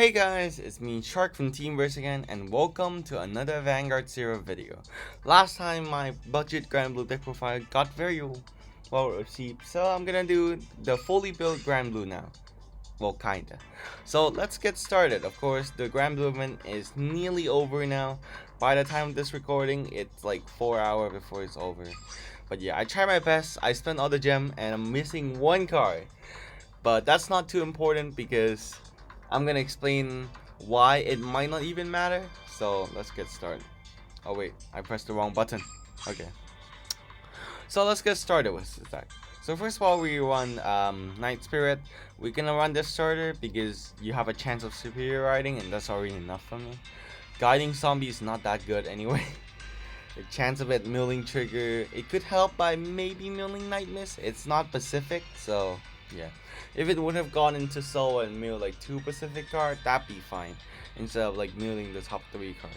Hey guys, it's me Shark from Teamverse again, and welcome to another Vanguard Zero video. Last time my budget Granblue deck profile got very well received, so I'm gonna do the fully built Granblue now. Well, kinda. So let's get started. Of course, the Granblue event is nearly over now. By the time of this recording, it's like 4 hours before it's over. But yeah, I tried my best. I spent all the gem, and I'm missing one card. But that's not too important because I'm gonna explain why it might not even matter. So let's get started. Oh wait, I pressed the wrong button. Okay. So let's get started with this deck. So first of all, we run Night Spirit. We're gonna run this starter because you have a chance of superior riding, and that's already enough for me. Guiding Zombie is not that good anyway. The chance of it milling trigger, it could help by maybe milling Night Mist. It's not Pacific, so yeah. If it would have gone into Soul and mill like 2 Pacific cards, that'd be fine. Instead of like milling the top 3 card.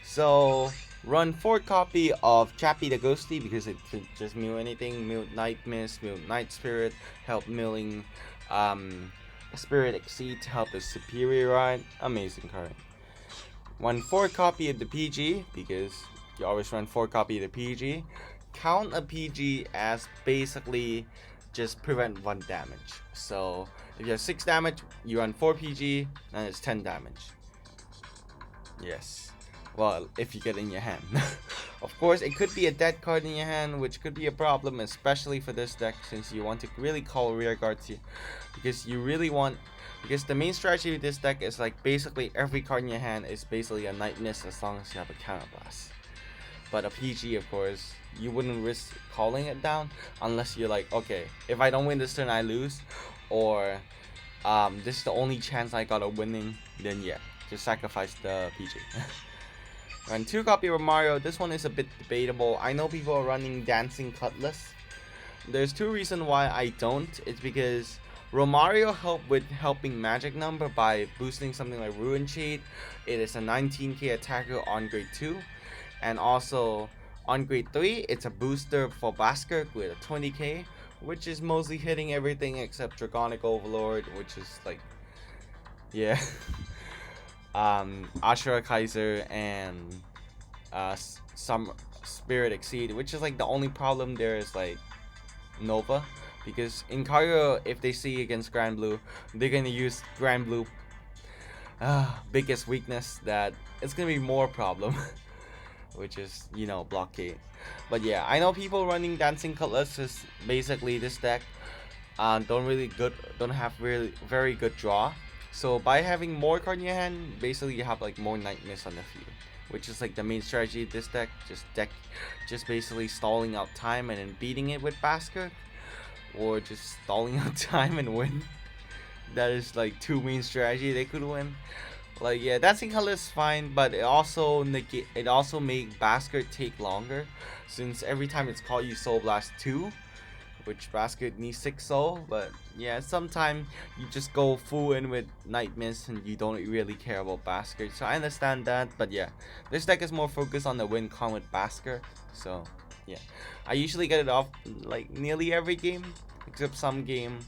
So run 4 copy of Chappie the Ghosty because it could just mill anything. Mill Night Mist, mill Night Spirit, help milling Spirit Exceed to help the superior ride. Amazing card. Run 4 copy of the PG because you always run 4 copy of the PG. Count a PG as basically just prevent 1 damage. So if you have 6 damage, you run 4 PG, then it's 10 damage. Yes. Well, if you get it in your hand. Of course, it could be a dead card in your hand, which could be a problem, especially for this deck, since you want to really call rear guards here. Because the main strategy of this deck is like basically every card in your hand is basically a Night Mist as long as you have a counterblast. But a PG, of course, you wouldn't risk calling it down unless you're like, okay, if I don't win this turn, I lose, or this is the only chance I got of winning, then yeah, just sacrifice the PG. Run 2 copy of Mario. This one is a bit debatable. I know people are running Dancing Cutlass. There's 2 reasons why I don't. It's because Romario helping magic number by boosting something like Ruin Shade. It is a 19k attacker on grade 2. And also on grade 3, it's a booster for Basker with a 20k, which is mostly hitting everything except Dragonic Overlord, which is like, yeah. Ashura Kaiser and some Spirit Exceed, which is like the only problem there is like Nova, because in Kario, if they see against Granblue, they're gonna use Granblue biggest weakness, that it's gonna be more problem. Which is, you know, blockade. But yeah, I know people running Dancing Cutlass is basically this deck don't have really very good draw. So by having more card in your hand, basically you have like more Night Mist on the field, which is like the main strategy of this deck. Just basically stalling out time and then beating it with Basker, or just stalling out time and win. That is like 2 main strategy they could win. Like, yeah, Dancing Color is fine, but it also make Basket take longer, since every time it's called you Soul Blast 2, which Basket needs 6 soul. But yeah, sometimes you just go full in with Night Mist and you don't really care about Basket, so I understand that. But yeah, this deck is more focused on the win con with Basket, so yeah, I usually get it off like nearly every game except some game.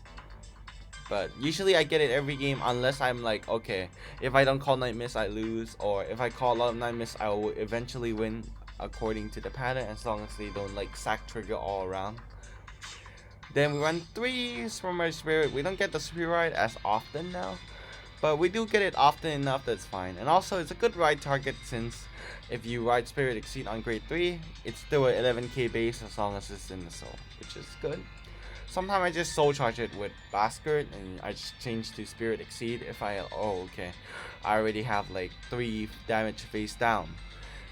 But usually I get it every game unless I'm like, okay, if I don't call Night Mist, I lose. Or if I call a lot of Night Mist, I will eventually win according to the pattern, as long as they don't like sack trigger all around. Then we run 3 from our Spirit. We don't get the Superior Ride as often now, but we do get it often enough that's fine. And also it's a good ride target, since if you ride Spirit Exceed on grade 3, it's still an 11k base as long as it's in the soul, which is good. Sometimes I just soul charge it with Basket and I just change to Spirit Exceed if I okay, I already have like 3 damage face down,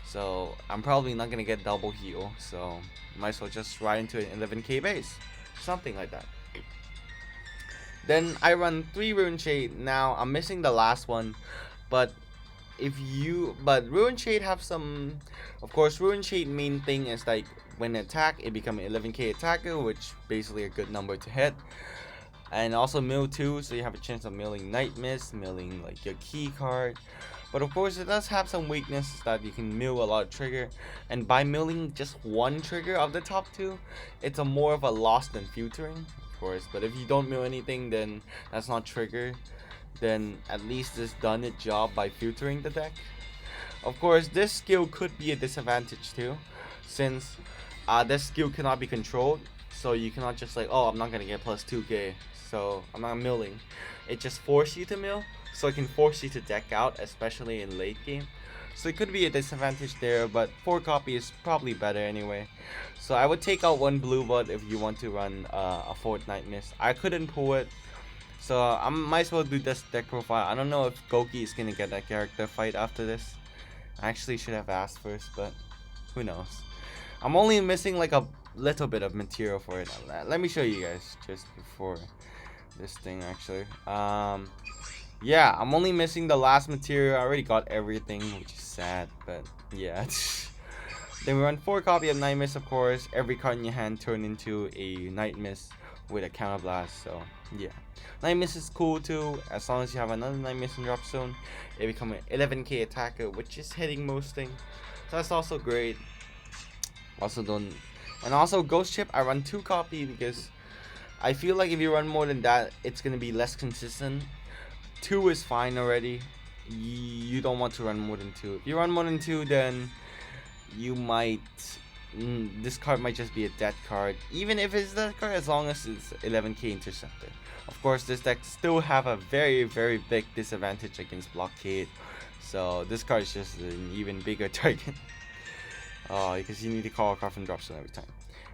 so I'm probably not gonna get double heal, so might as well just ride into an 11k base, something like that. Then I run 3 Ruin Shade. Now I'm missing the last one, but Ruin Shade have some, of course. Ruin Shade main thing is like when attack, it become an 11k attacker, which basically a good number to hit. And also mill 2, so you have a chance of milling Night Mist, milling like your key card. But of course it does have some weaknesses that you can mill a lot of trigger, and by milling just 1 trigger of the top 2, it's a more of a loss than filtering, of course. But if you don't mill anything, then that's not trigger. then at least this done its job by filtering the deck. Of course, this skill could be a disadvantage too, since this skill cannot be controlled. So you cannot just like, oh, I'm not gonna get plus 2k, so I'm not milling. It just forces you to mill, so it can force you to deck out, especially in late game. So it could be a disadvantage there, but 4 copy is probably better anyway. So I would take out 1 blue blood if you want to run a 4th Night Mist. I couldn't pull it, so I might as well do this deck profile. I don't know if Goki is gonna get that character fight after this. I actually should have asked first, but who knows. I'm only missing like a little bit of material for it. Let me show you guys just before this thing actually. Yeah, I'm only missing the last material. I already got everything, which is sad, but yeah. Then we run 4 copy of Night Mist, of course. Every card in your hand turn into a Night Mist with a counterblast, so yeah. Night Mist is cool too, as long as you have another Night Mist in drop zone. It become an 11k attacker, which is hitting most things. So that's also great. Also Ghost Chip, I run 2 copy because I feel like if you run more than that, it's gonna be less consistent. 2 is fine already. You don't want to run more than 2. If you run more than 2, then you might this card might just be a dead card, even if it's that card, as long as it's 11k interceptor. Of course, this deck still have a very big disadvantage against blockade, so this card is just an even bigger target. Because you need to call a card from drop zone every time.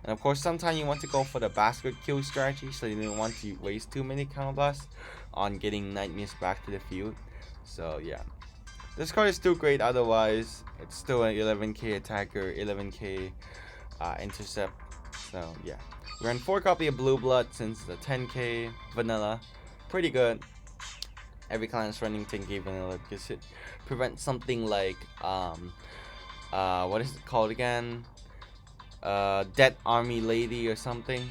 And of course, sometimes you want to go for the basket kill strategy, so you don't want to waste too many counterblasts on getting Night Mist back to the field. So yeah, this card is still great. Otherwise, it's still an 11k attacker, 11k intercept. So yeah, we ran 4 copy of Blue Blood since the 10k vanilla, pretty good. Every client is running 10k vanilla because it prevents something like what is it called again? Dead Army Lady or something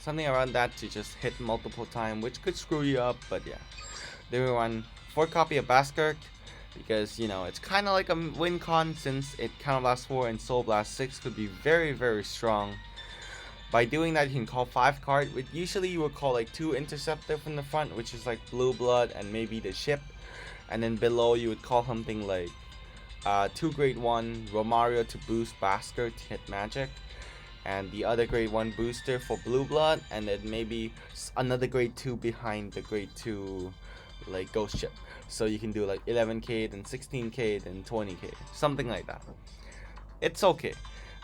around that, to just hit multiple times, which could screw you up. But yeah, then we run 4 copy of Baskirk because, you know, it's kind of like a win con, since it counterblast 4 and soul blast 6 could be very strong. By doing that, you can call 5 cards, which usually you would call like 2 interceptor from the front, which is like Blue Blood and maybe the ship, and then below you would call something like 2 grade 1 Romario to boost Basker to hit magic, and the other grade 1 booster for Blue Blood, and then maybe another grade 2 behind the grade 2 like Ghost Ship, so you can do like 11k, then 16k, then 20k, something like that. It's okay.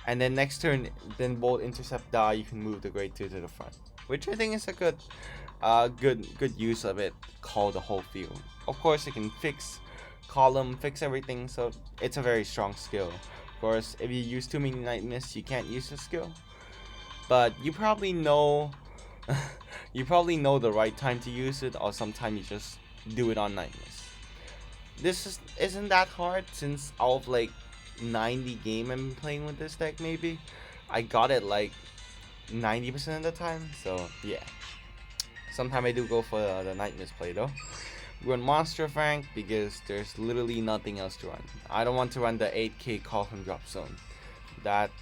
And then next turn, then both intercept die, you can move the grade 2 to the front, which I think is a good use of it. Call the whole field. Of course, it can fix column, fix everything, so it's a very strong skill. Of course, if you use too many Night Mists, you can't use the skill, but you probably know the right time to use it, or sometimes you just do it on Night Mist. This isn't that hard, since out of like 90 game I've been playing with this deck, maybe I got it like 90% of the time. So yeah, sometimes I do go for the Night Mist play though. We run Monster of Rank because there's literally nothing else to run. I don't want to run the 8k call from drop zone. That,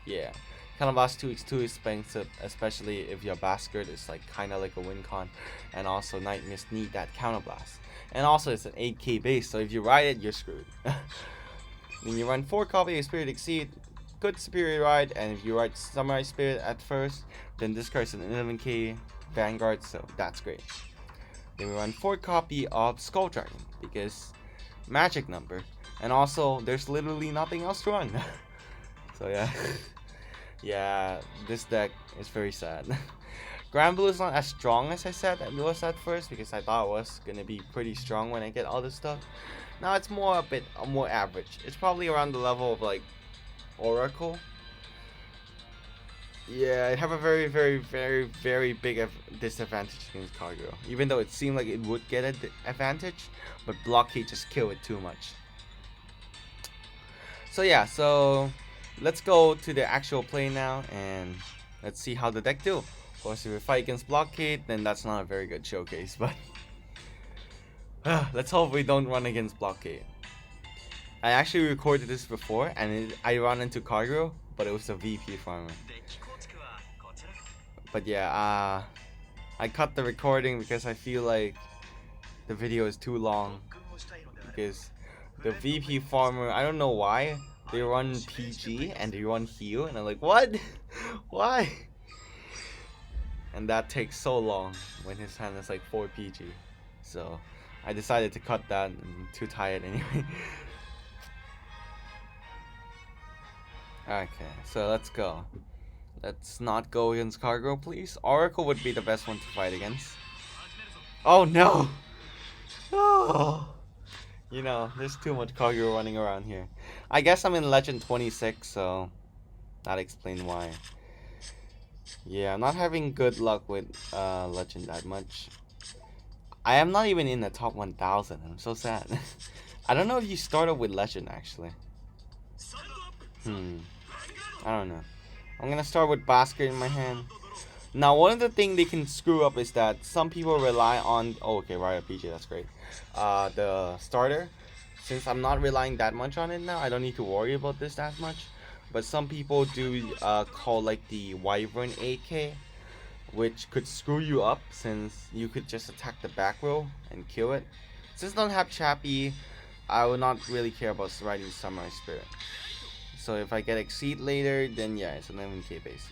yeah, Counterblast 2 is too expensive, especially if your Baskard is like kind of like a win con, and also Night Mist need that Counterblast, and also it's an 8k base, so if you ride it, you're screwed. Then you run 4 copy of Spirit Exceed, good Superior Ride, and if you ride Samurai Spirit at first, then this card's an 11k Vanguard, so that's great. Then we run 4 copy of Skull Dragon because magic number, and also there's literally nothing else to run. So yeah, yeah, this deck is very sad. Granblue is not as strong as I said it was at first, because I thought it was gonna be pretty strong when I get all this stuff. Now it's a bit more average. It's probably around the level of like Oracle. Yeah, I have a very big disadvantage against Cargo. Even though it seemed like it would get an advantage, but Blockade just killed it too much. So yeah, so let's go to the actual play now, and let's see how the deck do. Of course, if we fight against Blockade, then that's not a very good showcase, but let's hope we don't run against Blockade. I actually recorded this before, and I ran into Cargo, but it was a VP farmer. But yeah, I cut the recording because I feel like the video is too long because the VP farmer, I don't know why, they run PG and they run heal, and I'm like, what? Why? And that takes so long when his hand is like 4 PG. So I decided to cut that. I'm too tired anyway. Okay, so let's go. Let's not go against Cargo, please. Oracle would be the best one to fight against. Oh no! Oh! You know, there's too much Cargo running around here. I guess I'm in Legend 26, so that explains why. Yeah, I'm not having good luck with Legend that much. I am not even in the top 1000. I'm so sad. I don't know if you started with Legend actually. I don't know. I'm gonna start with Basket in my hand. Now, one of the things they can screw up is that some people rely on. Oh, okay, right, PJ, that's great. The starter. Since I'm not relying that much on it now, I don't need to worry about this that much. But some people do call like the Wyvern AK, which could screw you up since you could just attack the back row and kill it. Since I don't have Chappie, I will not really care about riding Samurai Spirit. So if I get Exceed later, then yeah, it's an 11k basis.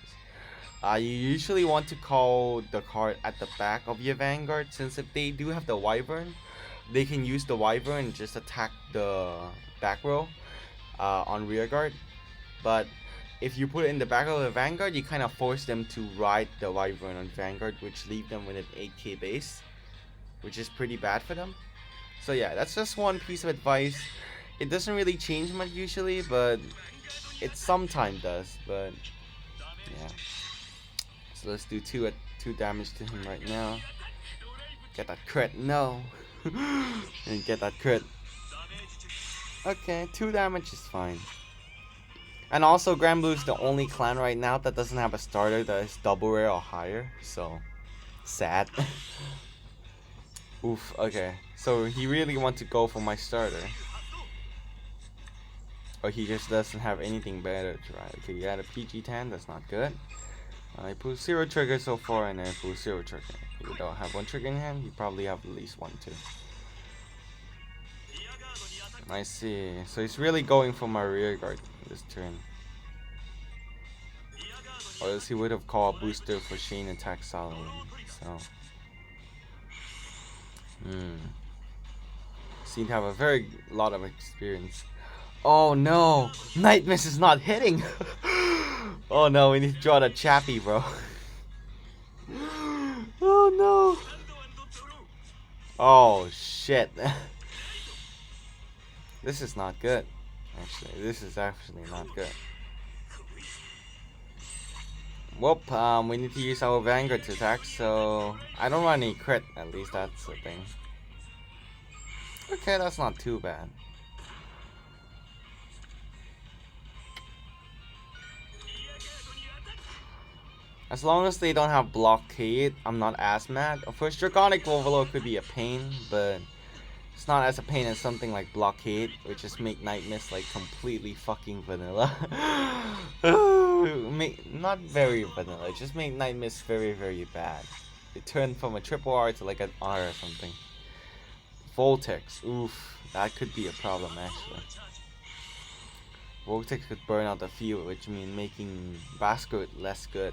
You usually want to call the card at the back of your Vanguard, since if they do have the Wyvern, they can use the Wyvern and just attack the back row on rear guard. But if you put it in the back of the Vanguard, you kind of force them to ride the Wyvern on Vanguard, which leave them with an 8k base, which is pretty bad for them. So yeah, that's just one piece of advice. It doesn't really change much usually, but it sometimes does. But yeah. So let's do 2 damage to him right now. Get that crit, no. And get that crit. Okay, 2 damage is fine. And also, Granblue is the only clan right now that doesn't have a starter that is double rare or higher. So, sad. Oof, okay. So, he really wants to go for my starter. Or he just doesn't have anything better to try. Okay, you got a PG-10, that's not good. I put 0 trigger so far, and I put 0 trigger. If you don't have 1 trigger in hand, you probably have at least 1 too. I see. So he's really going for my rear guard this turn. Or else he would have called a booster for Shane attack Solomon. So. Seem to have a very lot of experience. Oh no! Night Mist is not hitting! Oh no, we need to draw the Chappie, bro. Oh no! Oh shit. This is not good. Actually, this is actually not good. Whoop, we need to use our Vanguard to attack, so I don't run any crit, at least that's the thing. Okay, that's not too bad. As long as they don't have blockade, I'm not as mad. Of course, Draconic Overlord could be a pain, but it's not as a pain as something like blockade, which just make Night Mist like completely fucking vanilla. Not very vanilla, just make Night Mist very, very bad. It turned from a triple R to like an R or something. Voltex, oof, that could be a problem actually. Voltex could burn out the field, which means making Basket less good.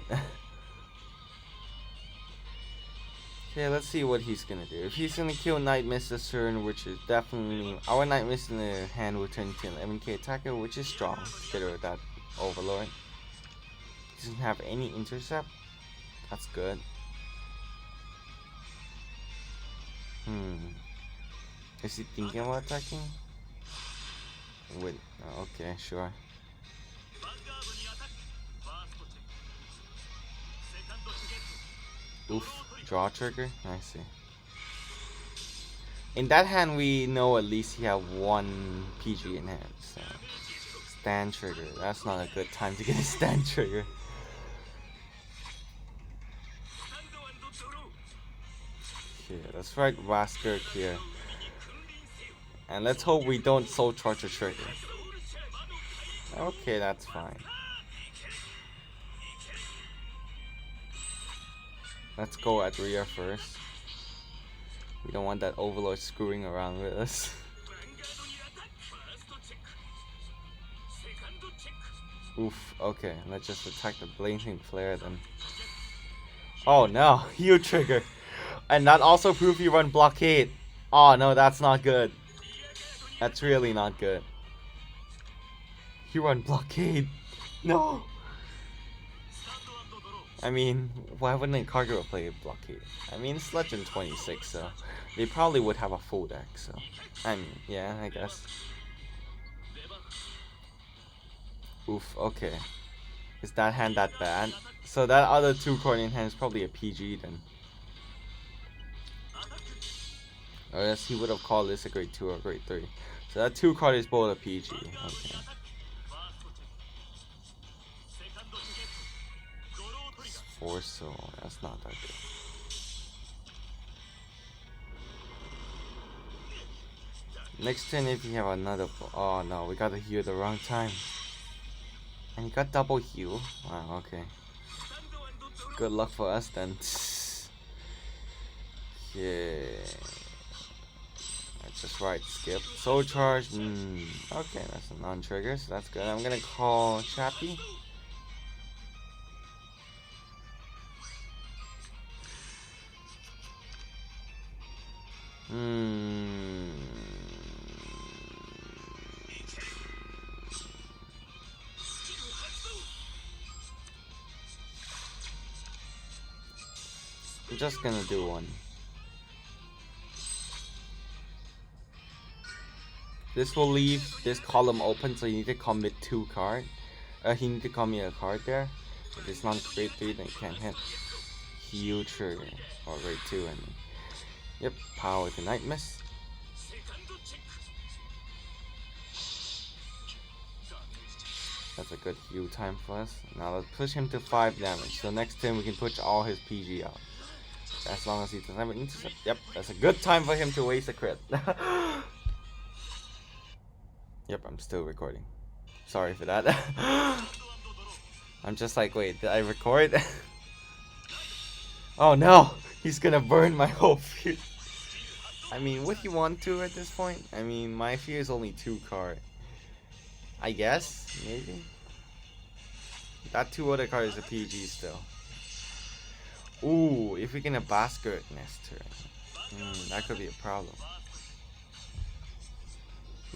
Okay, let's see what he's gonna do. If he's gonna kill Night Mist this turn, which is definitely our Night Mist in the hand will turn into an 11k attacker, which is strong. Get rid of that Overlord. He doesn't have any intercept. That's good. Is he thinking about attacking? Wait. Oh, okay, sure. Oof. Draw trigger? I see. In that hand, we know at least he have 1 PG in hand. So, stand trigger. That's not a good time to get a stand trigger. Okay, let's write Wasker here. And let's hope we don't soul charge a trigger. Okay, that's fine. Let's go at rear first. We don't want that Overlord screwing around with us. Oof, okay, let's just attack the Blazing Flare then. Oh no, you trigger. And that also proof you run Blockade. Oh no, that's not good. That's really not good. You run Blockade. No. I mean, why wouldn't a Kagura play Blockade? I mean, it's Legend 26, so they probably would have a full deck, so I mean, yeah, I guess. Oof, okay. Is that hand that bad? So that other 2 card in hand is probably a PG then. Or else he would have called this a grade 2 or grade 3. So that 2 card is both a PG. Okay. So that's not that good. Next turn, if you have another, oh no, we got to heal the wrong time. And you got double heal. Wow, okay. Good luck for us then. Yeah. Let's just right skip. Soul charge. Okay, that's a non-trigger, so that's good. I'm gonna call Chappie. I'm just gonna do one. This will leave this column open, so you need to commit 2 cards. He need to commit a card there. If it's not grade 3, then you can't hit. Heal trigger. Or grade 2, I mean. Yep, power to Night Mist. That's a good heal time for us. Now let's push him to 5 damage. So next turn we can push all his PG out. As long as he doesn't have an intercept. Yep, that's a good time for him to waste a crit. Yep, I'm still recording. Sorry for that. I'm just like, wait, did I record? Oh no! He's gonna burn my whole fear. I mean, would he want to at this point? I mean, my fear is only 2 card. I guess, maybe. That 2 other card is a PG still. Ooh, if we can have Vanguard next turn, that could be a problem.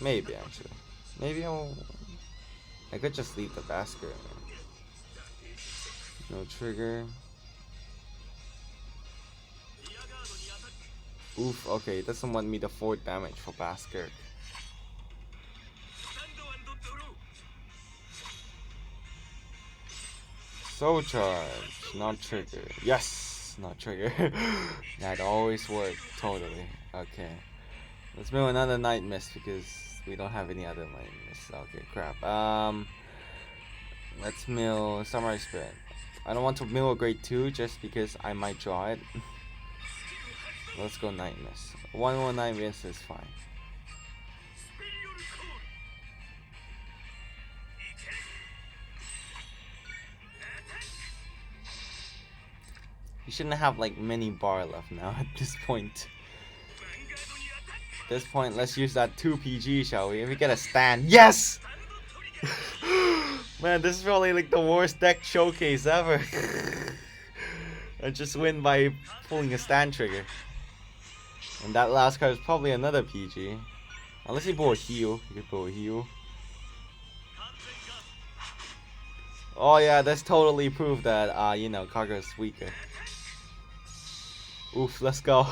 Maybe actually. Maybe I could just leave the Vanguard. No trigger. Oof, okay, it doesn't want me to 4 damage for Vanguard. Soul charge, not trigger. Yes, not trigger. That always worked, totally. Okay. Let's mill another Night Mist because we don't have any other Night Mist. Okay, crap. Let's mill Samurai Spirit. I don't want to mill a grade 2 just because I might draw it. Let's go Night Mist. 1 more Night Mist is fine. You shouldn't have like many bar left now at this point. At this point, let's use that 2 PG, shall we? If we get a stand. Yes! Man, this is probably like the worst deck showcase ever. I just win by pulling a stand trigger. And that last card is probably another PG. Unless you pull a heal. You could pull a heal. Oh yeah, that's totally proof that, you know, Kagura is weaker. Oof, let's go.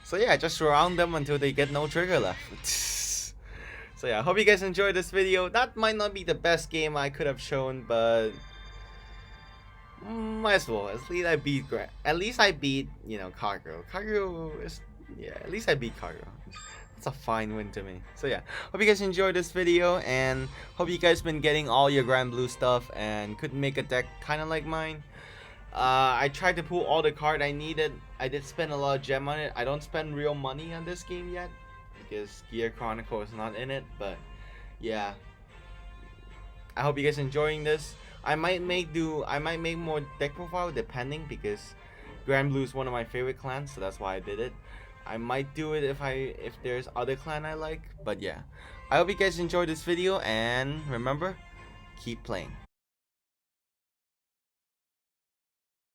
So yeah, just surround them until they get no trigger left. So yeah, I hope you guys enjoyed this video. That might not be the best game I could have shown, but might as well. At least I beat, you know, Kagura. Kagura is, yeah, at least I beat Kagura. It's a fine win to me. So yeah, hope you guys enjoyed this video, and hope you guys been getting all your Granblue stuff and could make a deck kind of like mine. I tried to pull all the card I needed. I did spend a lot of gem on it. I don't spend real money on this game yet because Gear Chronicle is not in it, but yeah. I hope you guys enjoying this. I might make more deck profile depending, because Granblue is one of my favorite clans, so that's why I did it. I might do it if there's other clan I like, but yeah. I hope you guys enjoyed this video, and remember, keep playing.